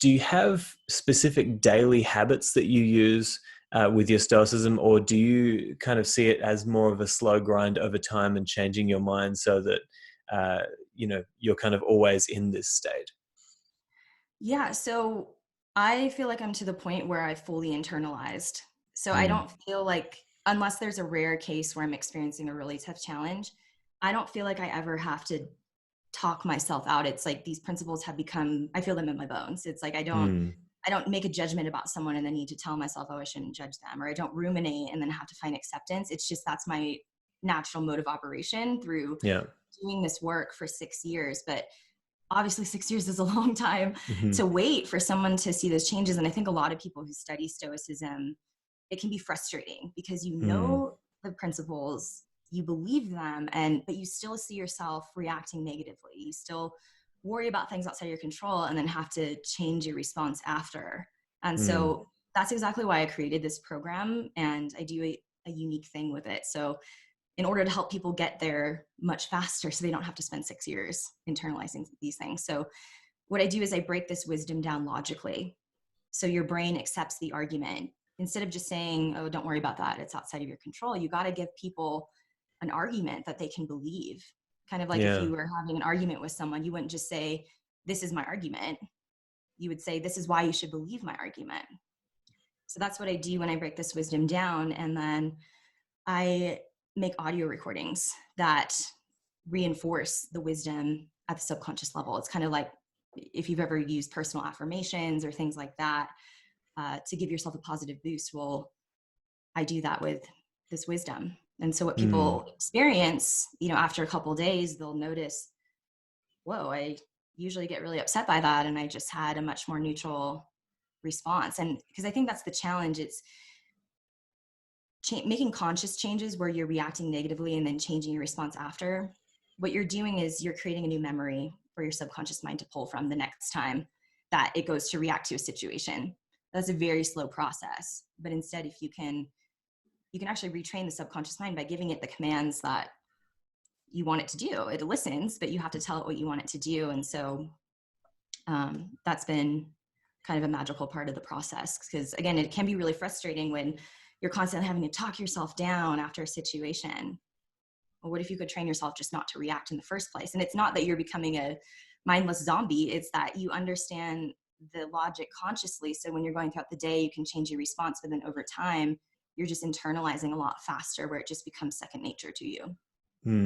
do you have specific daily habits that you use with your Stoicism, or do you kind of see it as more of a slow grind over time and changing your mind so that, you're kind of always in this state? Yeah, so I feel like I'm to the point where I fully internalized. So I Mm. don't feel like, unless there's a rare case where I'm experiencing a really tough challenge, I don't feel like I ever have to talk myself out. It's like these principles have become, I feel them in my bones. It's like Mm. I don't make a judgment about someone and then need to tell myself, oh, I shouldn't judge them, or I don't ruminate and then have to find acceptance. It's just that's my natural mode of operation through Yeah. doing this work for 6 years. But obviously 6 years is a long time Hmm. to wait for someone to see those changes. And I think a lot of people who study Stoicism, it can be frustrating because you Mm. know the principles, you believe them, but you still see yourself reacting negatively. You still worry about things outside your control and then have to change your response after. And Mm. so that's exactly why I created this program, and I do a unique thing with it. So in order to help people get there much faster so they don't have to spend 6 years internalizing these things. So what I do is I break this wisdom down logically. So your brain accepts the argument. Instead of just saying, oh, don't worry about that, it's outside of your control, you got to give people an argument that they can believe. Kind of like if Yeah. you were having an argument with someone, you wouldn't just say, this is my argument. You would say, this is why you should believe my argument. So that's what I do when I break this wisdom down. And then I make audio recordings that reinforce the wisdom at the subconscious level. It's kind of like if you've ever used personal affirmations or things like that to give yourself a positive boost. Well, I do that with this wisdom. And so what Mm. people experience, after a couple of days, they'll notice, whoa, I usually get really upset by that. And I just had a much more neutral response. And because I think that's the challenge, it's making conscious changes where you're reacting negatively and then changing your response after. What you're doing is you're creating a new memory for your subconscious mind to pull from the next time that it goes to react to a situation. That's a very slow process. But instead, if you can actually retrain the subconscious mind by giving it the commands that you want it to do. It listens, but you have to tell it what you want it to do. And so that's been kind of a magical part of the process, because again, it can be really frustrating when you're constantly having to talk yourself down after a situation. Well, what if you could train yourself just not to react in the first place? And it's not that you're becoming a mindless zombie, it's that you understand the logic consciously. So when you're going throughout the day, you can change your response, but then over time, you're just internalizing a lot faster where it just becomes second nature to you.